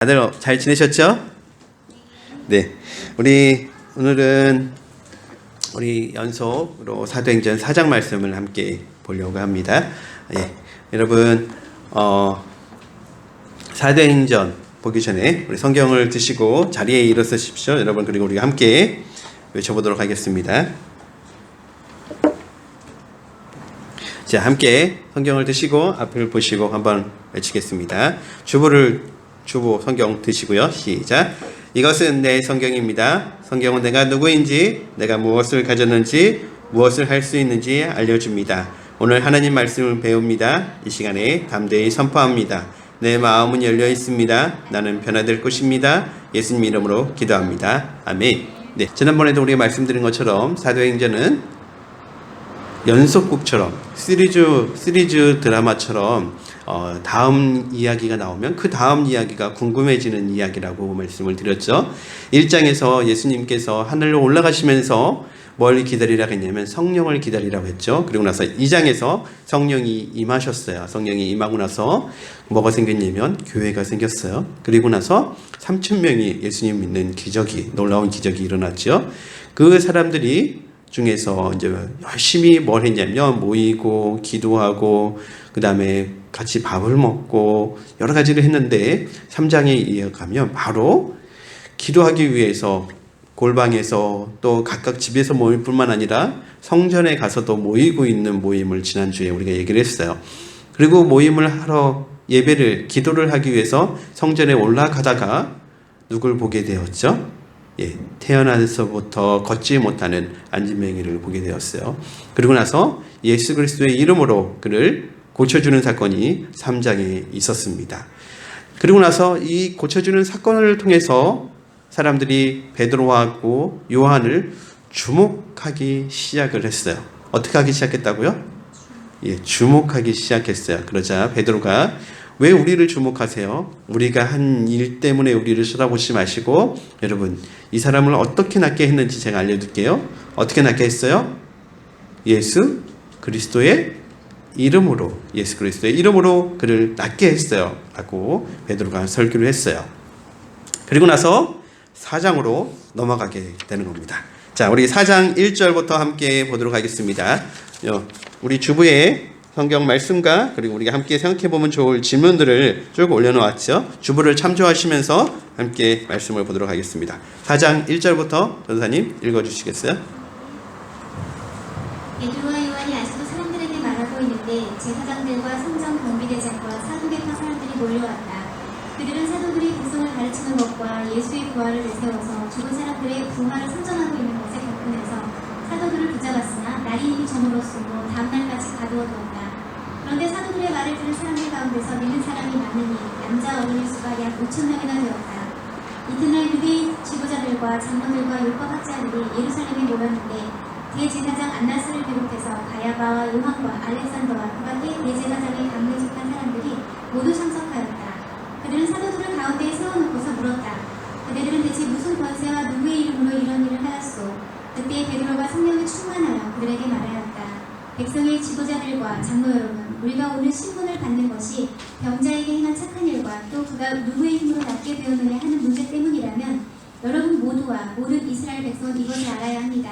다들 잘 지내셨죠? 네, 오늘은 우리 연속으로 사도행전 4장 말씀을 함께 보려고 합니다. 예, 여러분 사도행전 보기 전에 우리 성경을 드시고 자리에 일어서십시오. 여러분, 그리고 우리가 함께 외쳐보도록 하겠습니다. 자, 함께 성경을 드시고 앞을 보시고 한번 외치겠습니다. 주보 성경 드시고요. 시작. 이것은 내 성경입니다. 성경은 내가 누구인지, 내가 무엇을 가졌는지, 무엇을 할 수 있는지 알려줍니다. 오늘 하나님 말씀을 배웁니다. 이 시간에 담대히 선포합니다. 내 마음은 열려 있습니다. 나는 변화될 것입니다. 예수님 이름으로 기도합니다. 아멘. 네, 지난번에도 우리가 말씀드린 것처럼 사도행전은 연속극처럼 시리즈 드라마처럼 다음 이야기가 나오면 그 다음 이야기가 궁금해지는 이야기라고 말씀을 드렸죠. 1장에서 예수님께서 하늘로 올라가시면서 뭘 기다리라고 했냐면 성령을 기다리라고 했죠. 그리고 나서 2장에서 성령이 임하셨어요. 성령이 임하고 나서 뭐가 생겼냐면 교회가 생겼어요. 그리고 나서 3,000명이 예수님 믿는 놀라운 기적이 일어났죠. 그 사람들이 중에서 이제 열심히 뭘 했냐면 모이고 기도하고 그 다음에 같이 밥을 먹고 여러 가지를 했는데 3장에 이어가면 바로 기도하기 위해서 골방에서 또 각각 집에서 모일 뿐만 아니라 성전에 가서도 모이고 있는 모임을 지난주에 우리가 얘기를 했어요. 그리고 모임을 하러 기도를 하기 위해서 성전에 올라가다가 누굴 보게 되었죠? 태어나서부터 걷지 못하는 안진뱅이를 보게 되었어요. 그리고 나서 예수 그리스도의 이름으로 그를 고쳐주는 사건이 3장에 있었습니다. 그리고 나서 이 고쳐주는 사건을 통해서 사람들이 베드로하고 요한을 주목하기 시작을 했어요. 어떻게 하기 시작했다고요? 주목하기 시작했어요. 그러자 베드로가 왜 우리를 주목하세요? 우리가 한 일 때문에 우리를 쳐다보지 마시고, 여러분, 이 사람을 어떻게 낫게 했는지 제가 알려드릴게요. 어떻게 낫게 했어요? 예수 그리스도의 이름으로 그를 낫게 했어요. 라고 베드로가 설교를 했어요. 그리고 나서 4장으로 넘어가게 되는 겁니다. 자, 우리 4장 1절부터 함께 보도록 하겠습니다. 우리 주부의 성경 말씀과 그리고 우리가 함께 생각해보면 좋을 질문들을 쭉 올려놓았죠. 주부를 참조하시면서 함께 말씀을 보도록 하겠습니다. 4장 1절부터 전사님 읽어주시겠어요? 베드로와 요한이 아직도 사람들에게 말하고 있는데 제사장들과 성전 경비대장과 사두개파 사람들이 몰려왔다. 그들은 사도들이 백성을 가르치는 것과 예수의 부활을 내세워서 죽은 사람들의 부활을 선전하고 있는 것에 격분해서 사도들을 붙잡았으나 날이 이미 저물었으므로 다음날까지 가두어두었다. 그런데 사도들의 말을 들은 사람들 가운데서 믿는 사람이 많으니 남자 어린이 수가 약 5,000명이나 되었다. 이튿날 유대인 지도자들과 장로들과 율법학자들이 예루살렘에 모였는데 대제사장 안나스를 비롯해서 가야바와 요한과 알렉산더와 그 밖에 대제사장의 강례 속한 사람들이 모두 참석하였다. 그들은 사도들을 가운데에 세워놓고서 물었다. 그대들은 대체 무슨 권세와 누구의 이름으로 이런 일을 하였소? 그때 베드로가 성령이 충만하여 그들에게 말하였다. 백성의 지도자들과 장로 여러분, 우리가 오늘 신분을 받는 것이 병자에게 행한 착한 일과 또 그가 누구의 힘으로 낫게 되었느냐 하는 문제 때문이라면 여러분 모두와 모든 이스라엘 백성은 이것을 알아야 합니다.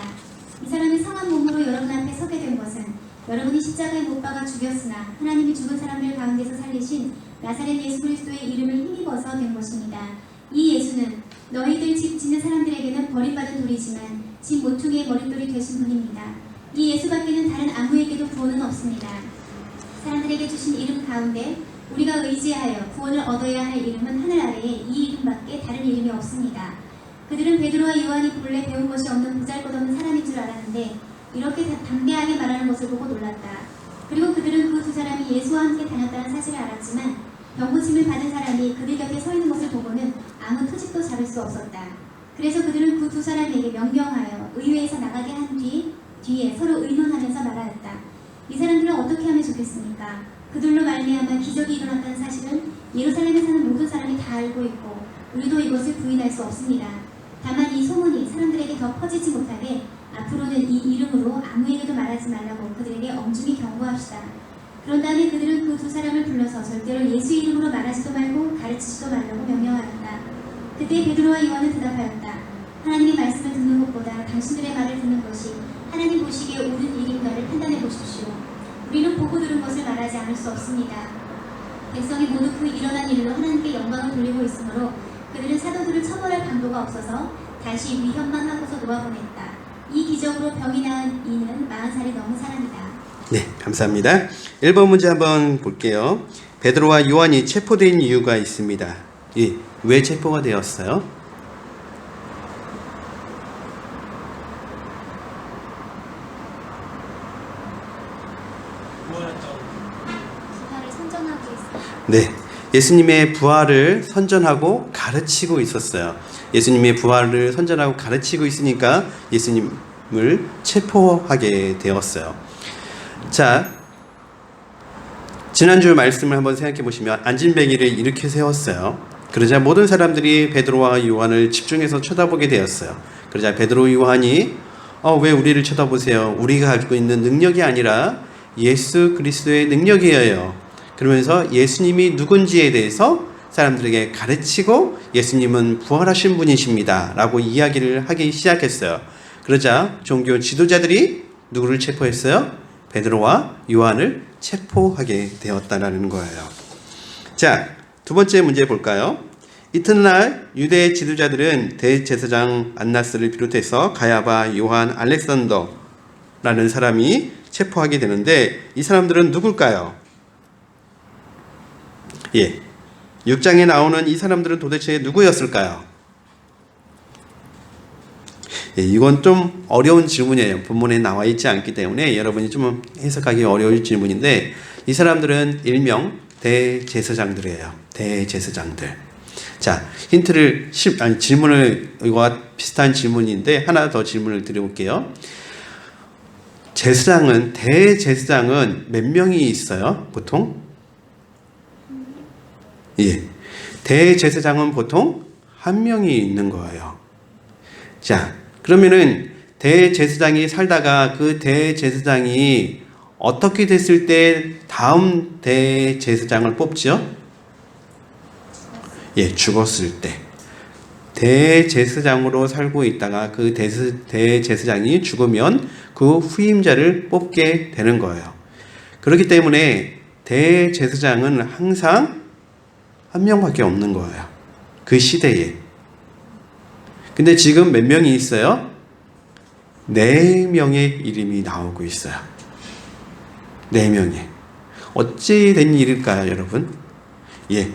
이 사람은 성한 몸으로 여러분 앞에 서게 된 것은 여러분이 십자가에 못 박아 죽였으나 하나님이 죽은 사람들 가운데서 살리신 나사렛 예수 그리스도의 이름을 힘입어서 된 것입니다. 이 예수는 너희들 집 짓는 사람들에게는 버림받은 돌이지만 집 모퉁이의 머릿돌이 되신 분입니다. 이 예수밖에는 다른 아무에게도 구원은 없습니다. 사람들에게 주신 이름 가운데 우리가 의지하여 구원을 얻어야 할 이름은 하늘 아래에 이 이름밖에 다른 이름이 없습니다. 그들은 베드로와 요한이 본래 배운 것이 없는 보잘것없는 사람인 줄 알았는데 이렇게 담대하게 말하는 것을 보고 놀랐다. 그리고 그들은 그 두 사람이 예수와 함께 다녔다는 사실을 알았지만 병고침을 받은 사람이 그들 곁에 서 있는 것을 보고는 아무 토직도 잡을 수 없었다. 그래서 그들은 그 두 사람에게 명령하여 의회에서 나가게 한 뒤에 서로 의논하면서 말하였다. 이 사람들은 어떻게 하면 좋겠습니까? 그들로 말미암아 기적이 일어났다는 사실은 예루살렘에 사는 모든 사람이 다 알고 있고 우리도 이것을 부인할 수 없습니다. 다만 이 소문이 사람들에게 더 퍼지지 못하게 앞으로는 이 이름으로 아무에게도 말하지 말라고 그들에게 엄중히 경고합시다. 그런 다음에 그들은 그 두 사람을 불러서 절대로 예수 이름으로 말하지도 말고 가르치지도 말라고 명령하였다. 그때 베드로와 요한은 대답하였다. 하나님의 말씀을 듣는 것보다 당신들의 말을 듣는 것이 하나님 보시기에 옳은 일인가를 판단해 보십시오. 우리는 보고 들은 것을 말하지 않을 수 없습니다. 백성이 모두 그 일어난 일로 하나님께 영광을 돌리고 있으므로 그들은 사도들을 처벌할 방도가 없어서 다시 위협만 하고서 놓아보냈다. 이 기적으로 병이 나은 이는 40살이 넘은 사람이다. 네, 감사합니다. 1번 문제 한번 볼게요. 베드로와 요한이 체포된 이유가 있습니다. 예, 왜 체포가 되었어요? 부활을 선전하고 있습니다. 네, 예수님의 부활을 선전하고 가르치고 있었어요. 예수님의 부활을 선전하고 가르치고 있으니까 예수님을 체포하게 되었어요. 자, 지난주 말씀을 한번 생각해 보시면 안진뱅이를 일으켜 세웠어요. 그러자 모든 사람들이 베드로와 요한을 집중해서 쳐다보게 되었어요. 그러자 베드로 요한이 왜 우리를 쳐다보세요? 우리가 가지고 있는 능력이 아니라 예수 그리스도의 능력이에요. 그러면서 예수님이 누군지에 대해서 사람들에게 가르치고 예수님은 부활하신 분이십니다 라고 이야기를 하기 시작했어요. 그러자 종교 지도자들이 누구를 체포했어요? 베드로와 요한을 체포하게 되었다는 거예요. 자, 두 번째 문제 볼까요? 이튿날 유대 지도자들은 대제사장 안나스를 비롯해서 가야바, 요한, 알렉산더라는 사람이 체포하게 되는데 이 사람들은 누굴까요? 예, 6장에 나오는 이 사람들은 도대체 누구였을까요? 예, 이건 좀 어려운 질문이에요. 본문에 나와 있지 않기 때문에 여러분이 좀 해석하기 어려울 질문인데 이 사람들은 일명 대제사장들이에요. 대제사장들. 자, 질문을 이거와 비슷한 질문인데 하나 더 질문을 드려볼게요. 대제사장은 몇 명이 있어요? 보통? 예, 대제사장은 보통 한 명이 있는 거예요. 자, 그러면은 대제사장이 살다가 그 대제사장이 어떻게 됐을 때 다음 대제사장을 뽑죠? 예, 죽었을 때. 대제사장으로 살고 있다가 그 대제사장이 죽으면 그 후임자를 뽑게 되는 거예요. 그렇기 때문에 대제사장은 항상 한 명밖에 없는 거예요. 그 시대에. 근데 지금 몇 명이 있어요? 4명의 이름이 나오고 있어요. 4명이. 어찌 된 일일까요, 여러분? 예.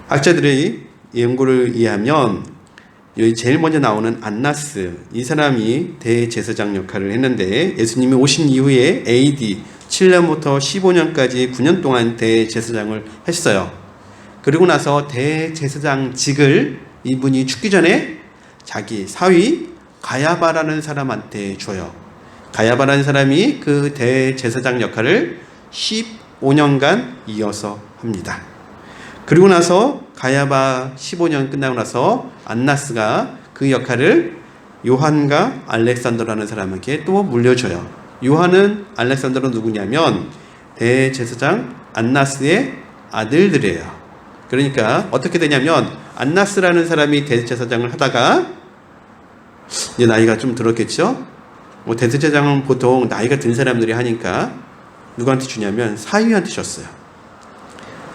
학자들의 연구를 의하면 여기 제일 먼저 나오는 안나스, 이 사람이 대제사장 역할을 했는데 예수님이 오신 이후에 AD 7년부터 15년까지 9년 동안 대제사장을 했어요. 그리고 나서 대제사장직을 이분이 죽기 전에 자기 사위 가야바라는 사람한테 줘요. 가야바라는 사람이 그 대제사장 역할을 15년간 이어서 합니다. 그리고 나서 가야바 15년 끝나고 나서 안나스가 그 역할을 요한과 알렉산더라는 사람에게 또 물려줘요. 요한은 알렉산더는 누구냐면 대제사장 안나스의 아들들이에요. 그러니까 어떻게 되냐면 안나스라는 사람이 대제사장을 하다가 이제 나이가 좀 들었겠죠. 대제사장은 보통 나이가 든 사람들이 하니까 누구한테 주냐면 사위한테 줬어요.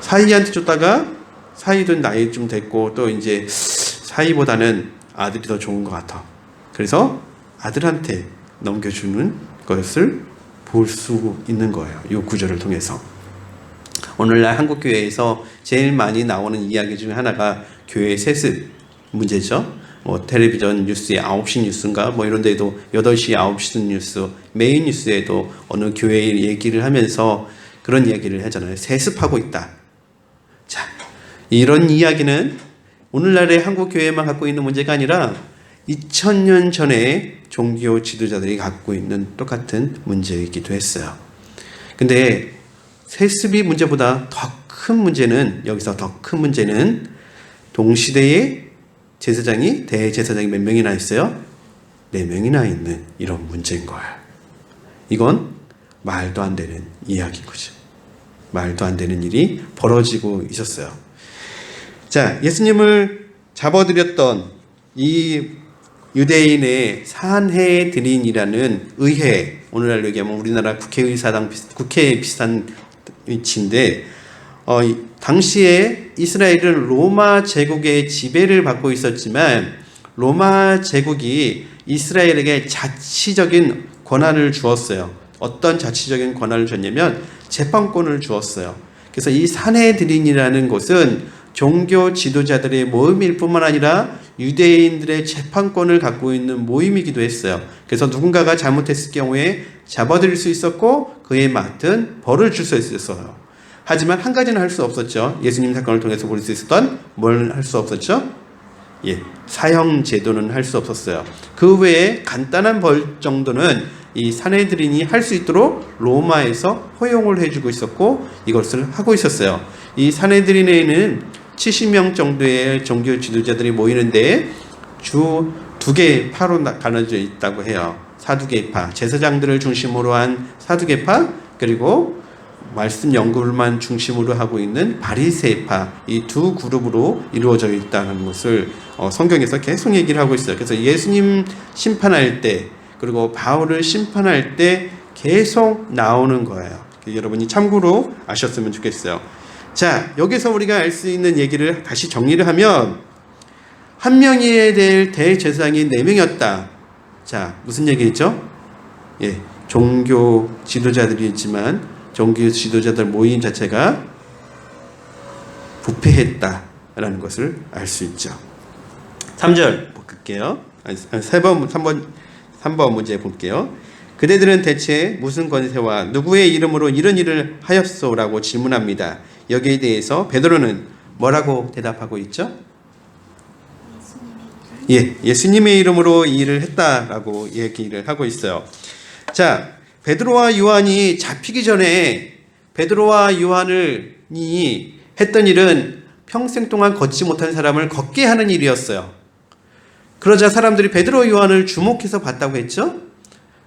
사위한테 줬다가 사위도 나이 좀 됐고 또 이제 사위보다는 아들이 더 좋은 것 같아. 그래서 아들한테 넘겨주는 것을 볼 수 있는 거예요. 이 구절을 통해서. 오늘날 한국교회에서 제일 많이 나오는 이야기 중에 하나가 교회 세습 문제죠. 텔레비전 뉴스에 9시 뉴스인가 이런 데도 8시 9시 뉴스, 메인 뉴스에도 어느 교회 얘기를 하면서 그런 이야기를 하잖아요. 세습하고 있다. 자, 이런 이야기는 오늘날의 한국교회만 갖고 있는 문제가 아니라 2000년 전에 종교 지도자들이 갖고 있는 똑같은 문제이기도 했어요. 근데 세습이 문제보다 더 큰 문제는, 여기서 더 큰 문제는 동시대에 제사장이, 대제사장이 몇 명이나 있어요? 4명이나 있는 이런 문제인 거예요. 이건 말도 안 되는 이야기인 거죠. 말도 안 되는 일이 벌어지고 있었어요. 자, 예수님을 잡아들였던 이 유대인의 산헤드린이라는 의회, 오늘날로 얘기하면 우리나라 국회의사당, 국회에 비슷한 위치인데, 당시에 이스라엘은 로마 제국의 지배를 받고 있었지만 로마 제국이 이스라엘에게 자치적인 권한을 주었어요. 어떤 자치적인 권한을 줬냐면 재판권을 주었어요. 그래서 이 산헤드린이라는 곳은 종교 지도자들의 모임일 뿐만 아니라 유대인들의 재판권을 갖고 있는 모임이기도 했어요. 그래서 누군가가 잘못했을 경우에 잡아들일 수 있었고 그에 맞든 벌을 줄 수 있었어요. 하지만 한 가지는 할 수 없었죠. 예수님 사건을 통해서 볼 수 있었던 뭘 할 수 없었죠? 사형 제도는 할 수 없었어요. 그 외에 간단한 벌 정도는 이 산헤드린이 할 수 있도록 로마에서 허용을 해주고 있었고 이것을 하고 있었어요. 이 산헤드린에는 70명 정도의 종교 지도자들이 모이는데 주 2개의 파로 나눠져 있다고 해요. 사두개파, 제사장들을 중심으로 한 사두개파, 그리고 말씀 연구만 중심으로 하고 있는 바리새파, 이 두 그룹으로 이루어져 있다는 것을 성경에서 계속 얘기를 하고 있어요. 그래서 예수님 심판할 때 그리고 바울을 심판할 때 계속 나오는 거예요. 여러분이 참고로 아셨으면 좋겠어요. 자, 여기서 우리가 알 수 있는 얘기를 다시 정리를 하면 한 명이어야 될 대제사장이 4명이었다. 자, 무슨 얘기겠죠? 종교 지도자들이 있지만 종교 지도자들 모임 자체가 부패했다라는 것을 알 수 있죠. 3절 볼게요. 3번 문제 볼게요. 그대들은 대체 무슨 권세와 누구의 이름으로 이런 일을 하였소라고 질문합니다. 여기에 대해서 베드로는 뭐라고 대답하고 있죠? 예수님의 이름으로 이 일을 했다라고 얘기를 하고 있어요. 자, 베드로와 요한이 잡히기 전에 베드로와 요한이 했던 일은 평생 동안 걷지 못한 사람을 걷게 하는 일이었어요. 그러자 사람들이 베드로 요한을 주목해서 봤다고 했죠.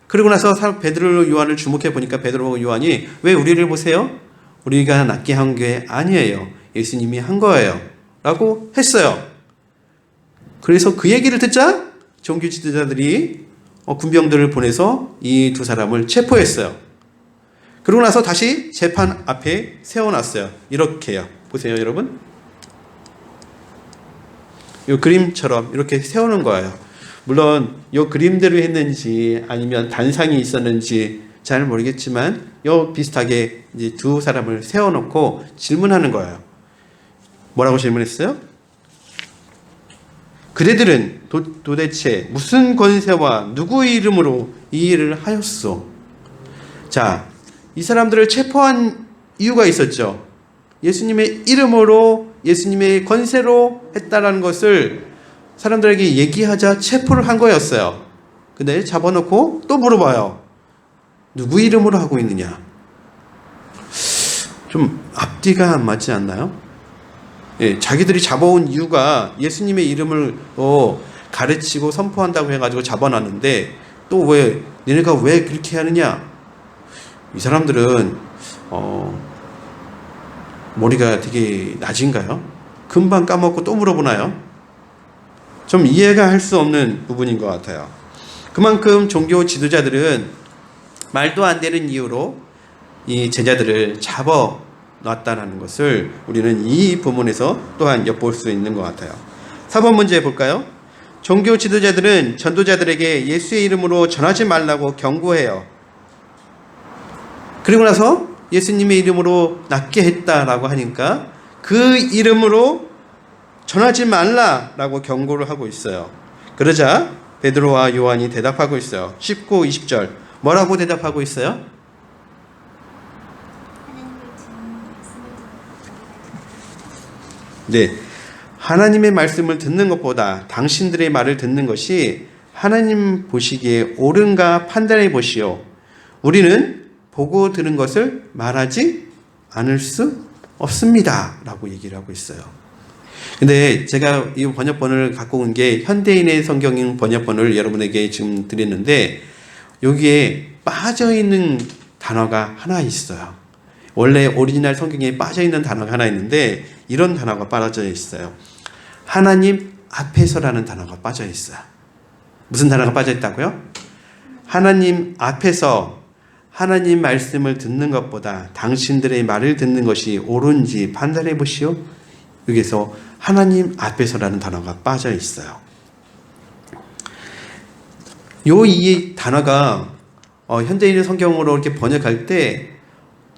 그리고 나서 베드로 요한을 주목해 보니까 베드로 요한이 왜 우리를 보세요? 우리가 낫게 한 게 아니에요. 예수님이 한 거예요. 라고 했어요. 그래서 그 얘기를 듣자 종교 지도자들이 군병들을 보내서 이 두 사람을 체포했어요. 그러고 나서 다시 재판 앞에 세워놨어요. 이렇게요. 보세요, 여러분. 이 그림처럼 이렇게 세우는 거예요. 물론 이 그림대로 했는지 아니면 단상이 있었는지 잘 모르겠지만 요 비슷하게 이제 두 사람을 세워놓고 질문하는 거예요. 뭐라고 질문했어요? 그대들은 도대체 무슨 권세와 누구의 이름으로 이 일을 하였소? 자, 이 사람들을 체포한 이유가 있었죠. 예수님의 이름으로 예수님의 권세로 했다라는 것을 사람들에게 얘기하자 체포를 한 거였어요. 근데 잡아놓고 또 물어봐요. 누구 이름으로 하고 있느냐? 좀 앞뒤가 안 맞지 않나요? 자기들이 잡아온 이유가 예수님의 이름을 가르치고 선포한다고 해가지고 잡아놨는데 또 왜 너네가 왜 그렇게 하느냐? 이 사람들은 머리가 되게 낮은가요? 금방 까먹고 또 물어보나요? 좀 이해가 할 수 없는 부분인 것 같아요. 그만큼 종교 지도자들은 말도 안 되는 이유로 이 제자들을 잡아놨다는 것을 우리는 이 부분에서 또한 엿볼 수 있는 것 같아요. 4번 문제 볼까요? 종교 지도자들은 전도자들에게 예수의 이름으로 전하지 말라고 경고해요. 그리고 나서 예수님의 이름으로 낫게 했다라고 하니까 그 이름으로 전하지 말라라고 경고를 하고 있어요. 그러자 베드로와 요한이 대답하고 있어요. 19, 20절 뭐라고 대답하고 있어요? 네, 하나님의 말씀을 듣는 것보다 당신들의 말을 듣는 것이 하나님 보시기에 옳은가 판단해 보시오. 우리는 보고 들은 것을 말하지 않을 수 없습니다 라고 얘기를 하고 있어요. 근데 제가 이 번역본을 갖고 온 게 현대인의 성경 번역본을 여러분에게 지금 드렸는데 여기에 빠져있는 단어가 하나 있어요. 원래 오리지널 성경에 빠져있는 단어가 하나 있는데 이런 단어가 빠져 있어요. 하나님 앞에서라는 단어가 빠져 있어요. 무슨 단어가 빠져 있다고요? 하나님 앞에서 하나님 말씀을 듣는 것보다 당신들의 말을 듣는 것이 옳은지 판단해 보시오. 여기서 하나님 앞에서라는 단어가 빠져 있어요. 이 단어가 현대인의 성경으로 이렇게 번역할 때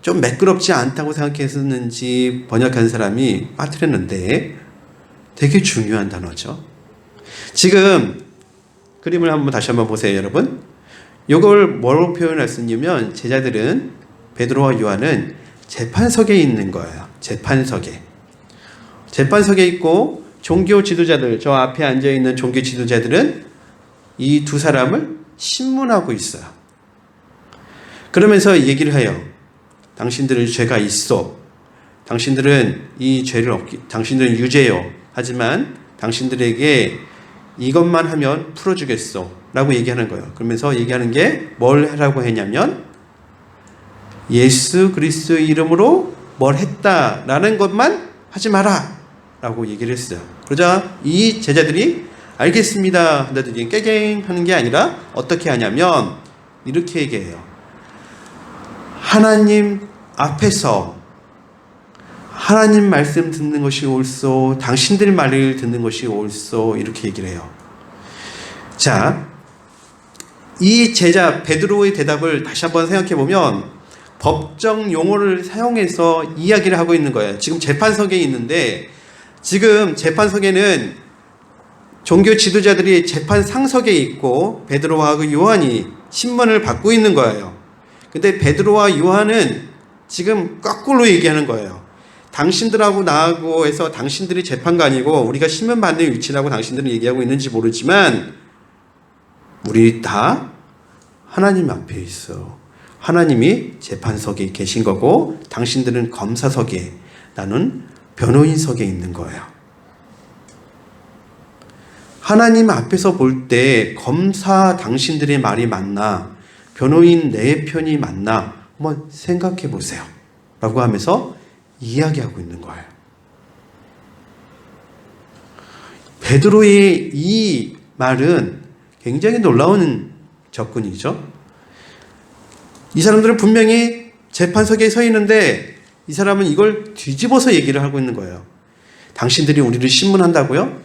좀 매끄럽지 않다고 생각했었는지 번역한 사람이 빠뜨렸는데 되게 중요한 단어죠. 지금 그림을 다시 한번 보세요, 여러분. 이걸 뭐로 표현했으냐면 제자들은 베드로와 요한은 재판석에 있는 거예요. 재판석에 있고 종교 지도자들, 저 앞에 앉아 있는 종교 지도자들은 이 두 사람을 신문하고 있어요. 그러면서 얘기를 해요. 당신들은 죄가 있어. 당신들은 이 죄를 당신들은 유죄요. 하지만 당신들에게 이것만 하면 풀어주겠어. 라고 얘기하는 거예요. 그러면서 얘기하는 게 뭘 하라고 했냐면 예수 그리스도의 이름으로 뭘 했다라는 것만 하지 마라. 라고 얘기를 했어요. 그러자 이 제자들이 알겠습니다. 한다더니 깨갱 하는 게 아니라 어떻게 하냐면 이렇게 얘기해요. 하나님 앞에서 하나님 말씀 듣는 것이 옳소. 당신들 말을 듣는 것이 옳소. 이렇게 얘기를 해요. 자, 이 제자 베드로의 대답을 다시 한번 생각해 보면 법정 용어를 사용해서 이야기를 하고 있는 거예요. 지금 재판석에 있는데 지금 재판석에는 종교 지도자들이 재판 상석에 있고 베드로와 요한이 신문을 받고 있는 거예요. 근데 베드로와 요한은 지금 거꾸로 얘기하는 거예요. 당신들하고 나하고 해서 당신들이 재판관이고 우리가 신문 받는 위치라고 당신들은 얘기하고 있는지 모르지만 우리 다 하나님 앞에 있어. 하나님이 재판석에 계신 거고 당신들은 검사석에, 나는 변호인석에 있는 거예요. 하나님 앞에서 볼 때 검사 당신들의 말이 맞나, 변호인 내 편이 맞나 한번 생각해 보세요. 라고 하면서 이야기하고 있는 거예요. 베드로의 이 말은 굉장히 놀라운 접근이죠. 이 사람들은 분명히 재판석에 서 있는데 이 사람은 이걸 뒤집어서 얘기를 하고 있는 거예요. 당신들이 우리를 신문한다고요?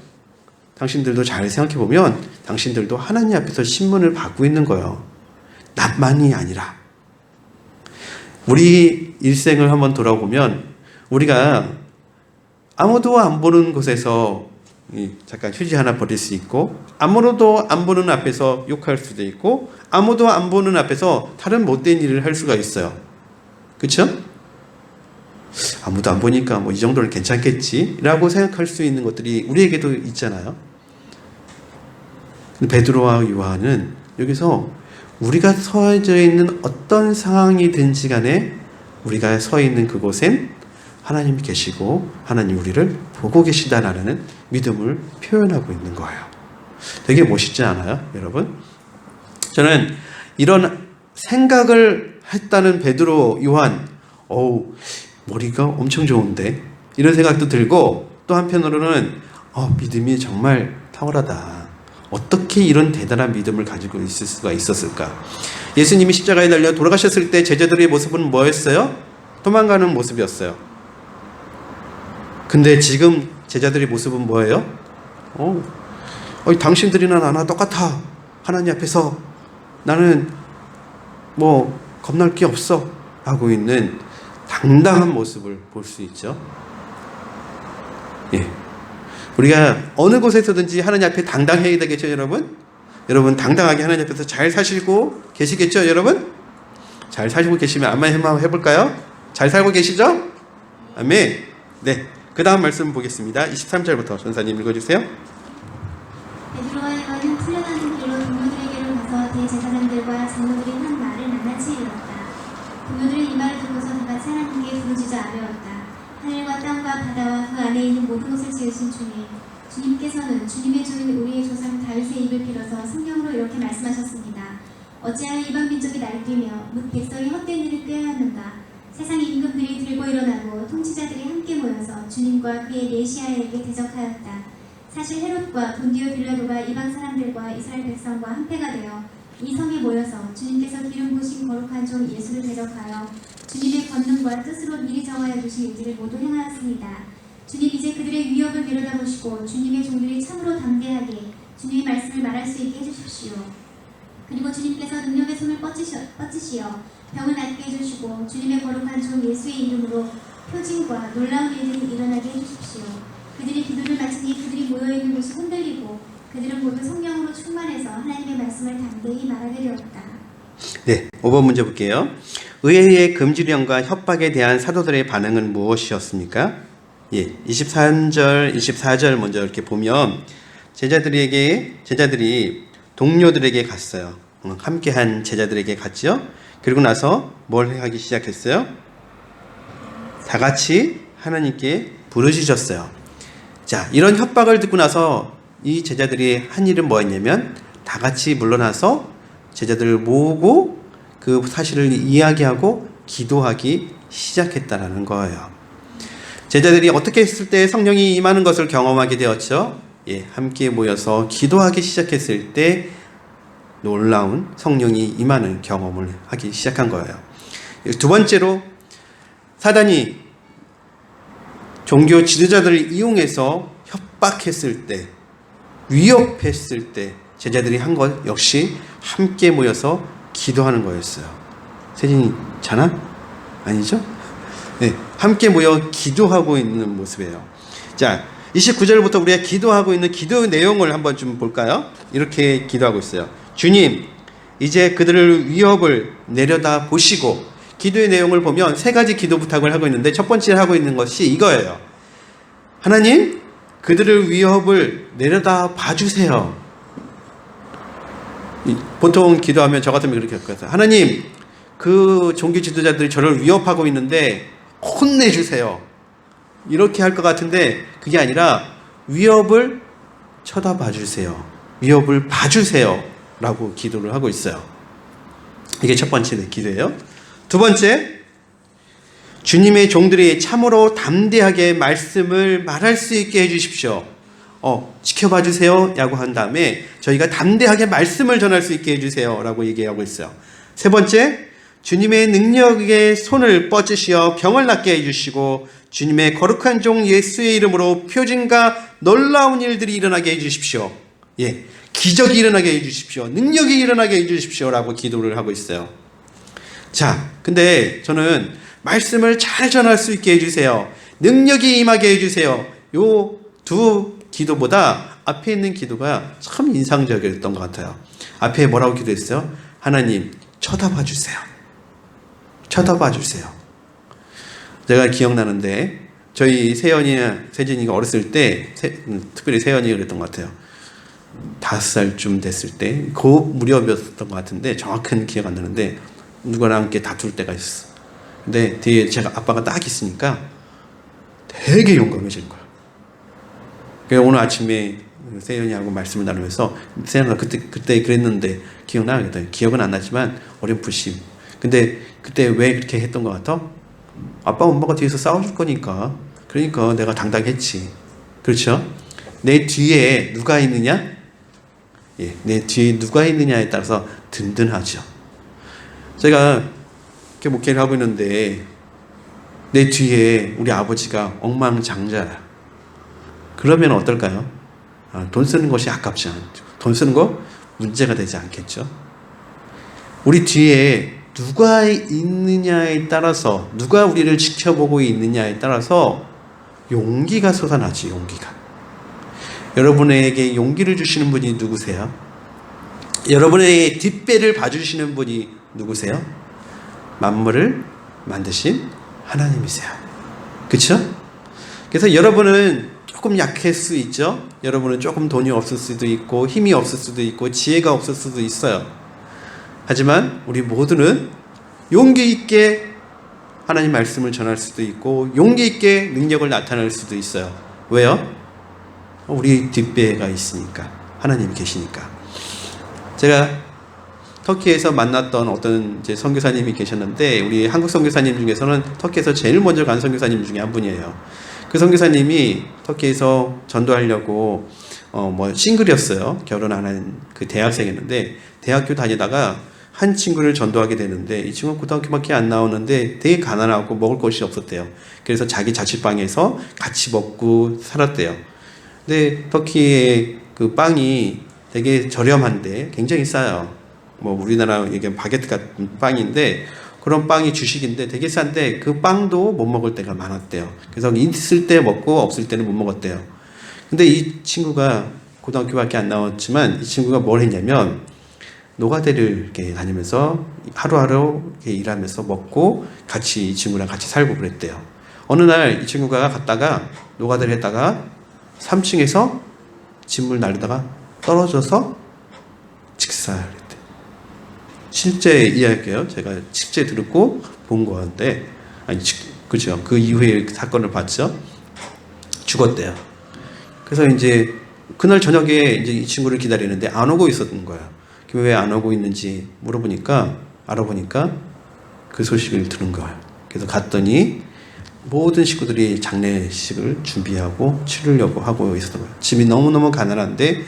당신들도 잘 생각해 보면 당신들도 하나님 앞에서 신문을 받고 있는 거예요. 나만이 아니라. 우리 일생을 한번 돌아보면 우리가 아무도 안 보는 곳에서 잠깐 휴지 하나 버릴 수 있고, 아무도 안 보는 앞에서 욕할 수도 있고, 아무도 안 보는 앞에서 다른 못된 일을 할 수가 있어요. 그렇죠? 아무도 안 보니까 뭐 이 정도는 괜찮겠지라고 생각할 수 있는 것들이 우리에게도 있잖아요. 베드로와 요한은 여기서 우리가 서져 있는 어떤 상황이든지 간에 우리가 서 있는 그곳엔 하나님이 계시고 하나님 우리를 보고 계시다라는 믿음을 표현하고 있는 거예요. 되게 멋있지 않아요, 여러분? 저는 이런 생각을 했다는 베드로, 요한, 머리가 엄청 좋은데 이런 생각도 들고, 또 한편으로는 믿음이 정말 탁월하다. 어떻게 이런 대단한 믿음을 가지고 있을 수가 있었을까? 예수님이 십자가에 달려 돌아가셨을 때 제자들의 모습은 뭐였어요? 도망가는 모습이었어요. 근데 지금 제자들의 모습은 뭐예요? 당신들이나 나나 똑같아. 하나님 앞에서 나는 뭐 겁날 게 없어 하고 있는 당당한 모습을 볼 수 있죠. 예. 우리가 어느 곳에서든지 하나님 앞에 당당해야 되겠죠, 여러분? 여러분 당당하게 하나님 앞에서 잘 사시고 계시겠죠, 여러분? 잘 사시고 계시면 아멘 한번 해볼까요? 잘 살고 계시죠? 아멘. 네. 그 다음 말씀 보겠습니다. 23절부터 전사님 읽어주세요. 베드로와 요한은 풀려나는 길로 동료들에게로 가서 대제사장들과 장로들이 한 말을 낱낱이 읽었다. 동료들은 이 말을 듣고서 다 같이 하나님께 부르짖어 아뢰었다. 하늘과 땅과 바다와 그 안에 있는 모든 것을 지으신 주님, 주님께서는 주님의 종인 우리의 조상 다윗의 입을 빌어서 성경으로 이렇게 말씀하셨습니다. 어찌하여 이방 민족이 날뛰며 뭇 백성이 헛된 일을 꾀하는가. 세상의 임금들이 들고 일어나고 통치자들이 함께 모여서 주님과 그의 메시아에게 대적하였다. 사실 헤롯과 본디오 빌라도가 이방 사람들과 이스라엘 백성과 한패가 되어 이 성에 모여서 주님께서 기름 부으신 거룩한 종 예수를 대적하여 주님의 권능과 뜻으로 미리 정하여 두신 일들을 모두 행하였습니다. 주님 이제 그들의 위협을 내려다보시고 주님의 종들이 참으로 담대하게 주님의 말씀을 말할 수 있게 해주십시오. 그리고 주님께서 능력의 손을 뻗으시어 병을 낫게 해주시고 주님의 거룩한 종 예수의 이름으로 표징과 놀라운 일들이 일어나게 해주십시오. 그들이 기도를 마치니 그들이 모여있는 곳이 흔들리고 그들은 모두 성령으로 충만해서 하나님의 말씀을 담대히 말하게 되었다. 네, 5번 문제 볼게요. 의회의 금지령과 협박에 대한 사도들의 반응은 무엇이었습니까? 예, 24절 먼저 이렇게 보면 제자들이 동료들에게 갔어요. 함께한 제자들에게 갔죠. 그리고 나서 뭘 하기 시작했어요? 다 같이 하나님께 부르짖었어요. 자, 이런 협박을 듣고 나서 이 제자들이 한 일은 뭐였냐면 다 같이 물러나서 제자들을 모으고 그 사실을 이야기하고 기도하기 시작했다라는 거예요. 제자들이 어떻게 했을 때 성령이 임하는 것을 경험하게 되었죠. 예, 함께 모여서 기도하기 시작했을 때 놀라운 성령이 임하는 경험을 하기 시작한 거예요. 두 번째로 사단이 종교 지도자들을 이용해서 협박했을 때, 위협했을 때 제자들이 한 것 역시 함께 모여서 기도하는 거였어요. 세진이 자나? 아니죠? 네, 함께 모여 기도하고 있는 모습이에요. 자, 29절부터 우리가 기도하고 있는 기도 내용을 한번 좀 볼까요? 이렇게 기도하고 있어요. 주님, 이제 그들을 위협을 내려다 보시고, 기도의 내용을 보면 세 가지 기도 부탁을 하고 있는데 첫 번째 하고 있는 것이 이거예요. 하나님, 그들을 위협을 내려다 봐주세요. 보통 기도하면 저 같으면 그렇게 할 것 같아요. 하나님, 그 종교 지도자들이 저를 위협하고 있는데 혼내주세요. 이렇게 할 것 같은데 그게 아니라 위협을 쳐다봐 주세요. 위협을 봐주세요. 라고 기도를 하고 있어요. 이게 첫 번째 기도예요. 두 번째, 주님의 종들이 참으로 담대하게 말씀을 말할 수 있게 해주십시오. 지켜봐 주세요. 라고 한 다음에 저희가 담대하게 말씀을 전할 수 있게 해주세요. 라고 얘기하고 있어요. 세 번째, 주님의 능력의 손을 뻗으시어 병을 낫게 해주시고 주님의 거룩한 종 예수의 이름으로 표징과 놀라운 일들이 일어나게 해주십시오. 예, 기적이 일어나게 해주십시오. 능력이 일어나게 해주십시오. 라고 기도를 하고 있어요. 자, 근데 저는 말씀을 잘 전할 수 있게 해주세요. 능력이 임하게 해주세요. 요 두 기도보다 앞에 있는 기도가 참 인상적이었던 것 같아요. 앞에 뭐라고 기도했어요? 하나님, 쳐다봐 주세요. 쳐다봐 주세요. 제가 기억나는데 저희 세진이가 어렸을 때 특별히 세연이가 그랬던 것 같아요. 5살쯤 됐을 때 그 무렵이었던 것 같은데 정확한 기억 안 나는데 누구랑 함께 다툴 때가 있었어. 근데 뒤에 제가 아빠가 딱 있으니까 되게 용감해진 거야. 그래서 오늘 아침에 세연이하고 말씀을 나누면서 세연아 그때 그랬는데 기억나? 기억은 안 나지만 어렴풋이. 근데 그때 왜 그렇게 했던 것 같아? 아빠 엄마가 뒤에서 싸워줄 거니까. 그러니까 내가 당당했지. 그렇죠? 내 뒤에 누가 있느냐? 예, 내 뒤에 누가 있느냐에 따라서 든든하죠. 제가 이렇게 목회를 하고 있는데 내 뒤에 우리 아버지가 억만장자라. 그러면 어떨까요? 돈 쓰는 것이 아깝지 않죠. 돈 쓰는 거 문제가 되지 않겠죠. 우리 뒤에 누가 있느냐에 따라서, 누가 우리를 지켜보고 있느냐에 따라서 용기가 솟아나지. 용기가. 여러분에게 용기를 주시는 분이 누구세요? 여러분의 뒷배를 봐주시는 분이 누구세요? 만물을 만드신 하나님이세요. 그렇죠? 그래서 여러분은 조금 약할 수 있죠. 여러분은 조금 돈이 없을 수도 있고 힘이 없을 수도 있고 지혜가 없을 수도 있어요. 하지만 우리 모두는 용기 있게 하나님 말씀을 전할 수도 있고 용기 있게 능력을 나타낼 수도 있어요. 왜요? 우리 뒷배가 있으니까. 하나님이 계시니까. 제가 터키에서 만났던 어떤 이제 선교사님이 계셨는데 우리 한국 선교사님 중에서는 터키에서 제일 먼저 간 선교사님 중에 한 분이에요. 그 선교사님이 터키에서 전도하려고 싱글이었어요. 결혼 안 한 그 대학생이었는데 대학교 다니다가 한 친구를 전도하게 되는데 이 친구는 고등학교밖에 안 나오는데 되게 가난하고 먹을 것이 없었대요. 그래서 자기 자취방에서 같이 먹고 살았대요. 근데 터키의 그 빵이 되게 저렴한데 굉장히 싸요. 우리나라 얘기하면 바게트 같은 빵인데 그런 빵이 주식인데 되게 싼데 그 빵도 못 먹을 때가 많았대요. 그래서 있을 때 먹고 없을 때는 못 먹었대요. 근데 이 친구가 고등학교밖에 안 나왔지만 이 친구가 뭘 했냐면 노가다를 이렇게 다니면서 하루하루 이렇게 일하면서 먹고 같이 이 친구랑 같이 살고 그랬대요. 어느 날 이 친구가 갔다가 노가다를 했다가 3층에서 진물 나르다가 떨어져서 직사를 했대요. 실제 이야기예요. 제가 실제 듣고 본 건데, 그죠? 그 이후에 사건을 봤죠. 죽었대요. 그래서 이제 그날 저녁에 이제 이 친구를 기다리는데 안 오고 있었던 거예요. 왜 안 오고 있는지 알아보니까 그 소식을 들은 거예요. 그래서 갔더니 모든 식구들이 장례식을 준비하고 치르려고 하고 있었던 거예요. 집이 너무너무 가난한데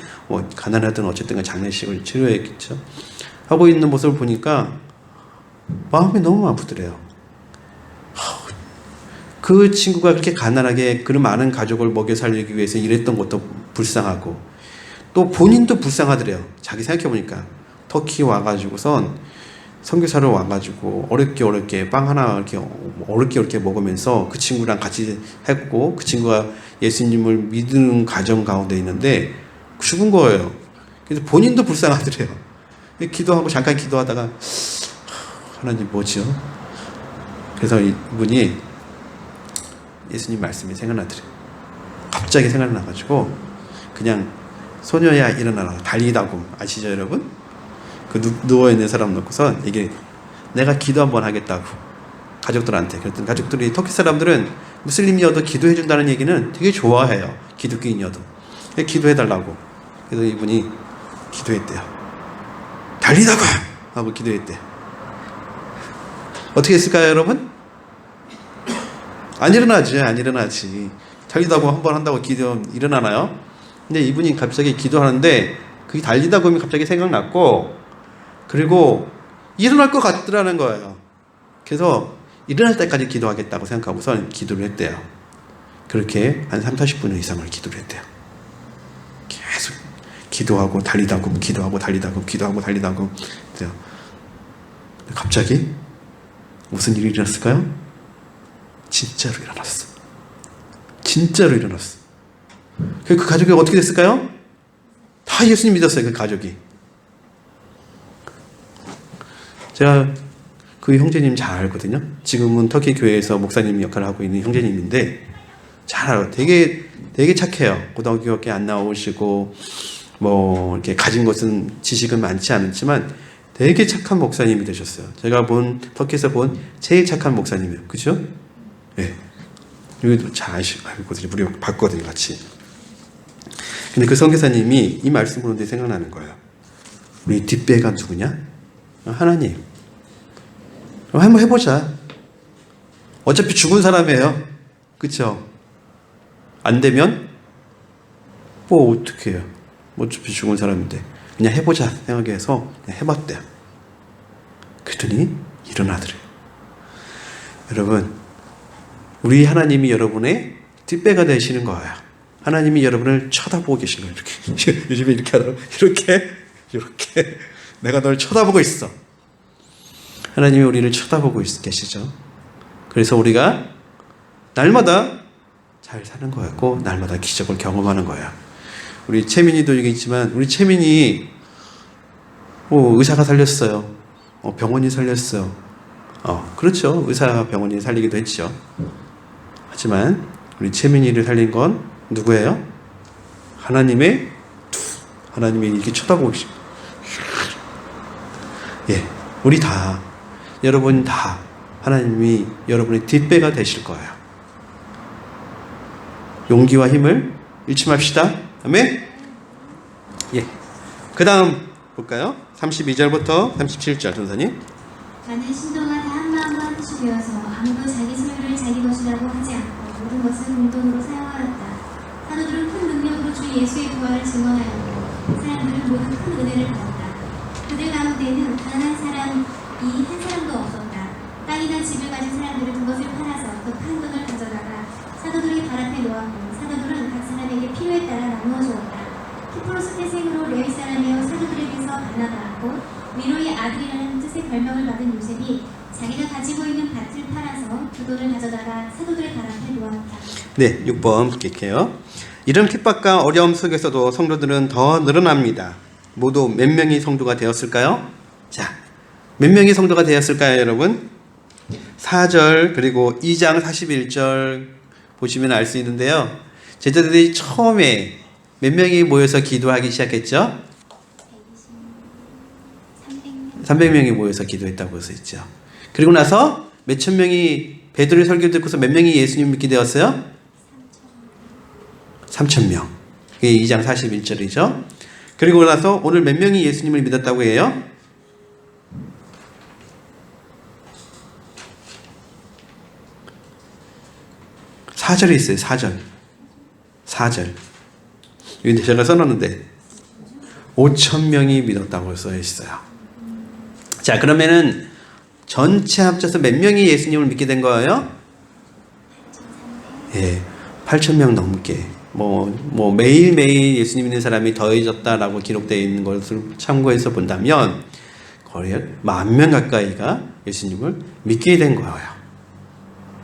가난하든 어쨌든 장례식을 치러야겠죠. 하고 있는 모습을 보니까 마음이 너무 아프더래요. 그 친구가 그렇게 가난하게 그런 많은 가족을 먹여 살리기 위해서 일했던 것도 불쌍하고 또 본인도 불쌍하더래요. 자기 생각해보니까 터키 와가지고선 선교사를 와가지고 어렵게 빵 하나 이렇게 어렵게 먹으면서 그 친구랑 같이 했고 그 친구가 예수님을 믿는 가정 가운데 있는데 죽은 거예요. 그래서 본인도 불쌍하더래요. 기도하고 잠깐 기도하다가 하나님 뭐지요? 그래서 이분이 예수님 말씀이 생각나더래요. 갑자기 생각나가지고 그냥 소녀야 일어나라 달리다고 아시죠 여러분? 그 누워있는 사람 놓고선 이게 내가 기도 한번 하겠다고 가족들한테 그랬더니 가족들이 터키 사람들은 무슬림이어도 기도해준다는 얘기는 되게 좋아해요. 기독교인이어도 기도해달라고. 그래서 이분이 기도했대요. 달리다가 하고 기도했대요. 어떻게 했을까요 여러분? 안 일어나지. 달리다고 한번 한다고 일어나나요? 근데 이분이 갑자기 기도하는데 그게 달리다 보면 갑자기 생각났고 그리고 일어날 것 같더라는 거예요. 그래서 일어날 때까지 기도하겠다고 생각하고서 기도를 했대요. 그렇게 한 30-40분 이상을 기도를 했대요. 계속 기도하고 달리다고 기도하고 달리다고 갑자기 무슨 일이 일어났을까요? 진짜로 일어났어. 그 가족이 어떻게 됐을까요? 다 예수님 믿었어요. 그 가족이. 제가 그 형제님 잘 알거든요. 지금은 터키 교회에서 목사님 역할을 하고 있는 형제님인데 잘 알아요. 되게 착해요. 고등학교밖에 안 나오시고 이렇게 가진 것은 지식은 많지 않지만 되게 착한 목사님이 되셨어요. 제가 터키에서 본 제일 착한 목사님이에요. 그죠? 네. 여기도 잘 알거든요. 우리 봤거든요, 같이. 근데 그 선교사님이 이 말씀 보는데 생각나는 거예요. 우리 뒷배가 누구냐? 하나님. 한번 해보자. 어차피 죽은 사람이에요. 그쵸? 안 되면 어떻게 해요? 어차피 죽은 사람인데 그냥 해보자 생각해서 그냥 해봤대요. 그랬더니 일어나더래요. 여러분, 우리 하나님이 여러분의 뒷배가 되시는 거예요. 하나님이 여러분을 쳐다보고 계신 거예요. 이렇게 요즘에 이렇게 하더라고. 이렇게 내가 널 쳐다보고 있어. 하나님이 우리를 쳐다보고 계시죠. 그래서 우리가 날마다 잘 사는 거였고 날마다 기적을 경험하는 거예요. 우리 채민이도 여기 있지만 우리 채민이 의사가 살렸어요. 병원이 살렸어요. 그렇죠. 의사가 병원이 살리기도 했죠. 하지만 우리 채민이를 살린 건 누구예요? 하나님이 이렇게 쳐다보고 계십니다. 예, 우리 다, 여러분 다 하나님이 여러분의 뒷배가 되실 거예요. 용기와 힘을 잃지 맙시다. 아멘. 예. 그 다음 볼까요? 32절부터 37절 전사님. 나는 신도가 다 한 마음과 뜻이 되어서 아무도 자기 소유를 자기 것이라고 하지 않고 모든 모든 것을 공동으로 사용하였다. 사도들은 큰 능력으로 주 예수의 부활을 증언하였고 사람들은 모두 큰 은혜를 받았다. 그들 가운데는 단 한 사람이 한 사람도 없었다. 땅이나 집을 가진 사람들은 그것을 팔아서 그 판 돈을 가져다가 사도들의 발 앞에 놓았고 사도들은 각 사람에게 필요에 따라 나누어 주었다. 키프로스 태생으로 레위 사람이여 사도들에게서 받아나왔고 위로의 아들이라는 뜻의 별명을 받은 요셉이 자기가 가지고 있는 밭을 팔아서 그 돈을 가져다가 사도들의 발 앞에 놓았다. 네, 6번 볼게요. 이런 핍박과 어려움 속에서도 성도들은 더 늘어납니다. 모두 몇 명이 성도가 되었을까요? 자, 몇 명이 성도가 되었을까요, 여러분? 4절 그리고 2장 41절 보시면 알 수 있는데요. 제자들이 처음에 몇 명이 모여서 기도하기 시작했죠? 300명이 모여서 기도했다고 써 있죠. 그리고 나서 몇천 명이 베드로의 설교 듣고서 몇 명이 예수님 믿게 되었어요? 3,000명. 그게 2장 41절이죠. 그리고 나서 오늘 몇 명이 예수님을 믿었다고 해요? 4절에 있어요. 4절. 여기 제가 써놨는데 5,000명이 믿었다고 써 있어요. 자, 그러면은 전체 합쳐서 몇 명이 예수님을 믿게 된 거예요? 예, 8,000명 넘게. 매일매일 예수님 믿는 사람이 더해졌다라고 기록되어 있는 것을 참고해서 본다면 거의 10,000명 가까이가 예수님을 믿게 된 거예요.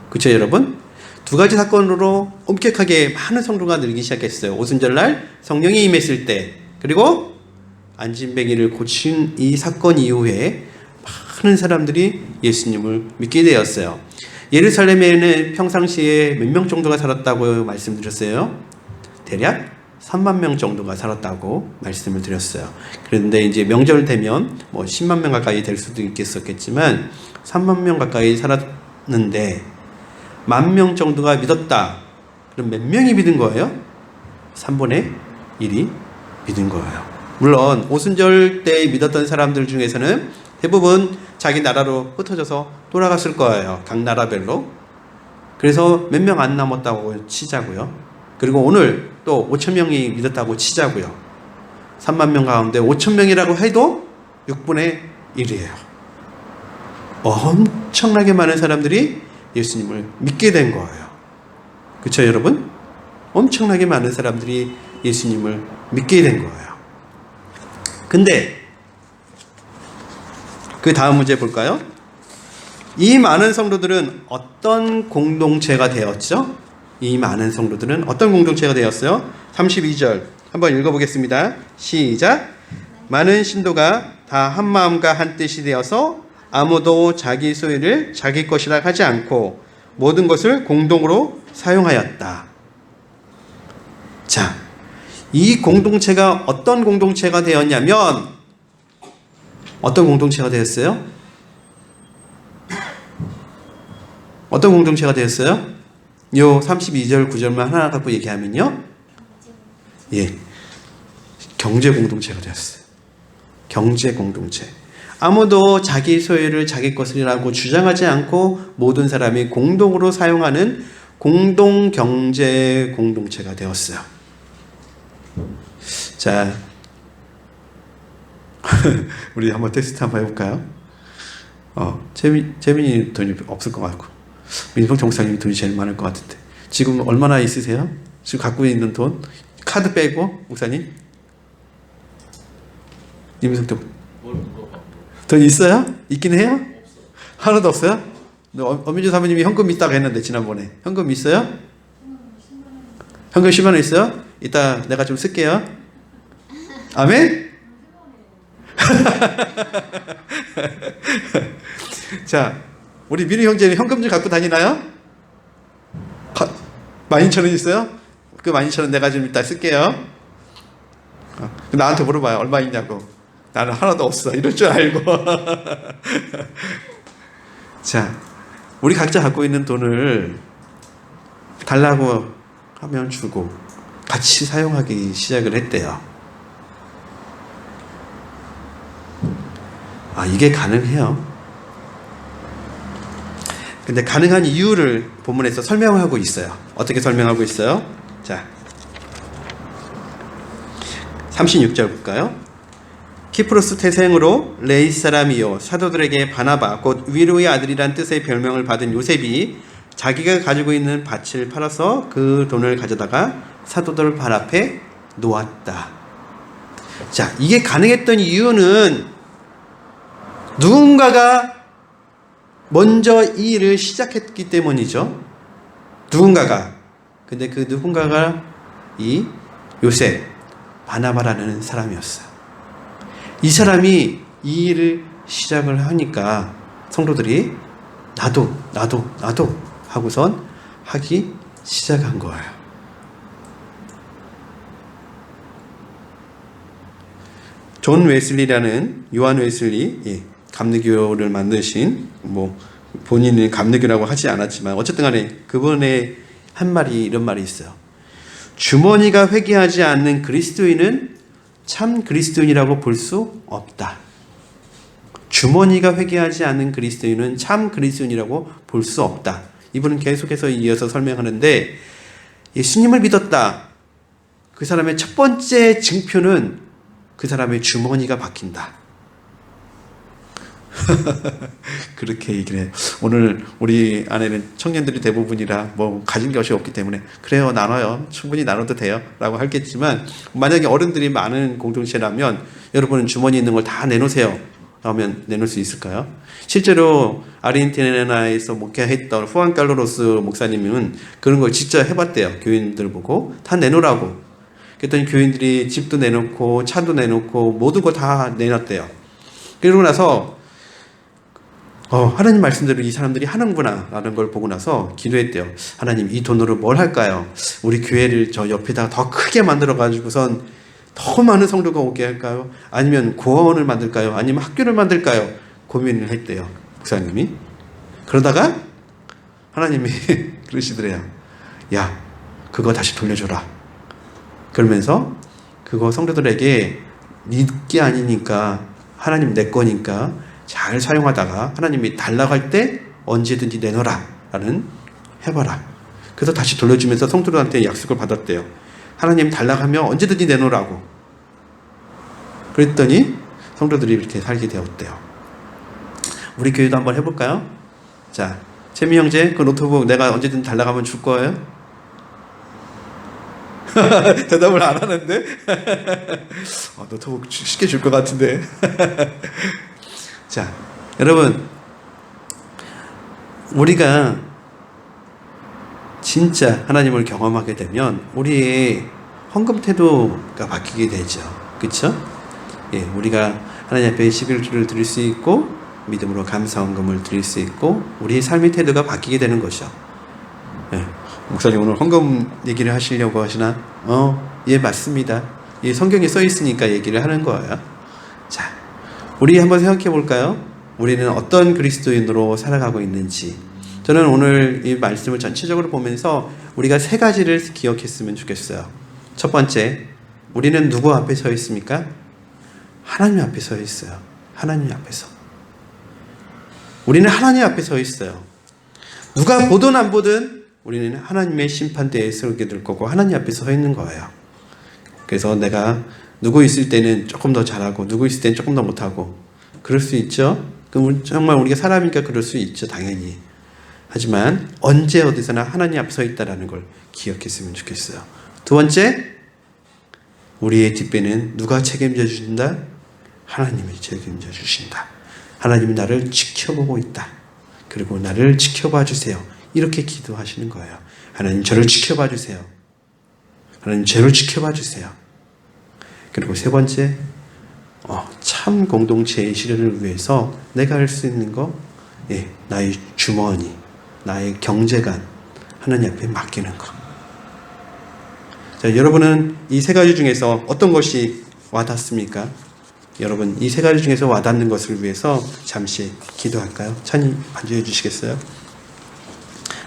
그렇죠, 여러분? 두 가지 사건으로 엄격하게 많은 성도가 늘기 시작했어요. 오순절날 성령이 임했을 때, 그리고 안진뱅이를 고친 이 사건 이후에 많은 사람들이 예수님을 믿게 되었어요. 예루살렘에는 평상시에 몇 명 정도가 살았다고 말씀드렸어요? 대략 3만 명 정도가 살았다고 말씀을 드렸어요. 그런데 이제 명절 되면 10만 명 가까이 될 수도 있겠었겠지만 3만 명 가까이 살았는데 10,000명 정도가 믿었다. 그럼 몇 명이 믿은 거예요? 3분의 1이 믿은 거예요. 물론 오순절 때 믿었던 사람들 중에서는 대부분 자기 나라로 흩어져서 돌아갔을 거예요. 각 나라별로. 그래서 몇 명 안 남았다고 치자고요. 그리고 오늘 또 5,000명이 믿었다고 치자고요. 3만 명 가운데 5,000명이라고 해도 6분의 1이에요. 엄청나게 많은 사람들이 예수님을 믿게 된 거예요. 그렇죠, 여러분? 엄청나게 많은 사람들이 예수님을 믿게 된 거예요. 근데 그 다음 문제 볼까요? 이 많은 성도들은 어떤 공동체가 되었죠? 이 많은 성도들은 어떤 공동체가 되었어요? 32절 한번 읽어보겠습니다. 시작. 많은 신도가 다 한 마음과 한 뜻이 되어서 아무도 자기 소유를 자기 것이라 하지 않고 모든 것을 공동으로 사용하였다. 자, 이 공동체가 어떤 공동체가 되었냐면 어떤 공동체가 되었어요? 어떤 공동체가 되었어요? 요 32절 9절만 하나 갖고 얘기하면요. 예. 경제 공동체가 되었어요. 경제 공동체. 아무도 자기 소유를 자기 것이라고 주장하지 않고 모든 사람이 공동으로 사용하는 공동 경제 공동체가 되었어요. 자, 우리 한번 테스트 한번 해볼까요? 재민이 돈이 없을 것 같고 민성 정사님이 돈이 제일 많을 것 같은데 지금 얼마나 있으세요? 지금 갖고 있는 돈? 카드 빼고 목사님? 임성 돈 있어요? 있긴 해요? 하나도 없어요? 엄민주 사모님이 현금 있다고 했는데 지난번에 현금 있어요? 현금 10만 원 있어요? 이따 내가 좀 쓸게요. 아멘? 자, 우리 민우 형제는 현금 좀 갖고 다니나요? 12,000원 있어요? 그 12,000원 내가 좀 이따 쓸게요. 나한테 물어봐요. 얼마 있냐고. 나는 하나도 없어. 이럴 줄 알고. 자, 우리 각자 갖고 있는 돈을 달라고 하면 주고 같이 사용하기 시작을 했대요. 이게 가능해요. 근데 가능한 이유를 본문에서 설명하고 있어요. 어떻게 설명하고 있어요? 자, 36절 볼까요? 키프로스 태생으로 레이스 사람이요 사도들에게 바나바 곧 위로의 아들이란 뜻의 별명을 받은 요셉이 자기가 가지고 있는 밭을 팔아서 그 돈을 가져다가 사도들 발 앞에 놓았다. 자, 이게 가능했던 이유는 누군가가 먼저 이 일을 시작했기 때문이죠. 누군가가. 근데 그 누군가가 이 요셉 바나바라는 사람이었어요. 이 사람이 이 일을 시작을 하니까 성도들이 나도 하고선 하기 시작한 거예요. 존 웨슬리라는 요한 웨슬리, 감리교를 만드신, 본인은 감리교라고 하지 않았지만 어쨌든 간에 그분의 한 말이 이런 말이 있어요. 주머니가 회개하지 않는 그리스도인은 참 그리스도인이라고 볼 수 없다. 주머니가 회개하지 않는 그리스도인은 참 그리스도인이라고 볼 수 없다. 이분은 계속해서 이어서 설명하는데, 예수님을 믿었다. 그 사람의 첫 번째 증표는 그 사람의 주머니가 바뀐다. 그렇게 얘기를 해요. 오늘 우리 안에는 청년들이 대부분이라 가진 것이 없기 때문에 그래요, 나눠요, 충분히 나눠도 돼요 라고 하겠지만, 만약에 어른들이 많은 공동체라면 여러분은 주머니 있는 걸 다 내놓으세요 하면 내놓을 수 있을까요? 실제로 아르헨티나에서 목회했던 후안 칼로로스 목사님은 그런 걸 직접 해봤대요. 교인들 보고 다 내놓으라고. 그랬더니 교인들이 집도 내놓고 차도 내놓고 모든 거 다 내놨대요. 그러고 나서 하나님 말씀대로 이 사람들이 하는구나 라는 걸 보고 나서 기도했대요. 하나님, 이 돈으로 뭘 할까요? 우리 교회를 저 옆에다가 더 크게 만들어 가지고선 더 많은 성도가 오게 할까요? 아니면 고아원을 만들까요? 아니면 학교를 만들까요? 고민을 했대요, 목사님이. 그러다가 하나님이 그러시더래요. 야, 그거 다시 돌려줘라. 그러면서 그거 성도들에게 네 게 아니니까, 하나님 내 거니까 잘 사용하다가 하나님이 달라고 할 때 언제든지 내놔라 라는, 해봐라. 그래서 다시 돌려주면서 성도들한테 약속을 받았대요. 하나님 달라고 하면 언제든지 내놓으라고. 그랬더니 성도들이 이렇게 살게 되었대요. 우리 교회도 한번 해볼까요? 자, 재미 형제, 그 노트북 내가 언제든 달라고 하면 줄 거예요? 대답을 안 하는데? 노트북 쉽게 줄 것 같은데. 자, 여러분, 우리가 진짜 하나님을 경험하게 되면 우리의 헌금 태도가 바뀌게 되죠. 그렇죠? 우리가 하나님 앞에 11조를 드릴 수 있고 믿음으로 감사 헌금을 드릴 수 있고 우리의 삶의 태도가 바뀌게 되는 것이죠. 목사님 오늘 헌금 얘기를 하시려고 하시나? 맞습니다. 성경에 써 있으니까 얘기를 하는 거예요. 자, 우리 한번 생각해 볼까요? 우리는 어떤 그리스도인으로 살아가고 있는지. 저는 오늘 이 말씀을 전체적으로 보면서 우리가 세 가지를 기억했으면 좋겠어요. 첫 번째, 우리는 누구 앞에 서 있습니까? 하나님 앞에 서 있어요. 하나님 앞에서. 우리는 하나님 앞에 서 있어요. 누가 보든 안 보든 우리는 하나님의 심판대에 서게 될 거고 하나님 앞에 서 있는 거예요. 그래서 내가 누구 있을 때는 조금 더 잘하고 누구 있을 때는 조금 더 못하고 그럴 수 있죠. 그럼 정말 우리가 사람이니까 그럴 수 있죠, 당연히. 하지만 언제 어디서나 하나님 앞에 서 있다는 걸 기억했으면 좋겠어요. 두 번째, 우리의 뒷배는 누가 책임져 주신다? 하나님이 책임져 주신다. 하나님이 나를 지켜보고 있다. 그리고 나를 지켜봐 주세요. 이렇게 기도하시는 거예요. 하나님 저를 지켜봐 주세요. 하나님 저를 지켜봐 주세요. 그리고 세 번째, 참 공동체의 실현을 위해서 내가 할 수 있는 거, 나의 주머니, 나의 경제관, 하나님 앞에 맡기는 거. 자, 여러분은 이 세 가지 중에서 어떤 것이 와닿습니까? 여러분, 이 세 가지 중에서 와닿는 것을 위해서 잠시 기도할까요? 찬이 반주해 주시겠어요?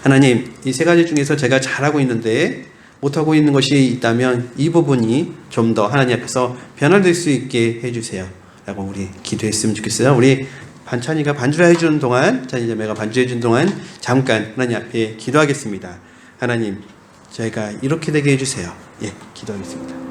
하나님, 이 세 가지 중에서 제가 잘하고 있는데 못하고 있는 것이 있다면 이 부분이 좀 더 하나님 앞에서 변화될 수 있게 해주세요 라고 우리 기도했으면 좋겠어요. 우리 반찬이가 반주를 해주는 동안, 찬이자매가 반주해 주는 동안 잠깐 하나님 앞에 기도하겠습니다. 하나님, 저희가 이렇게 되게 해주세요. 예, 기도하겠습니다.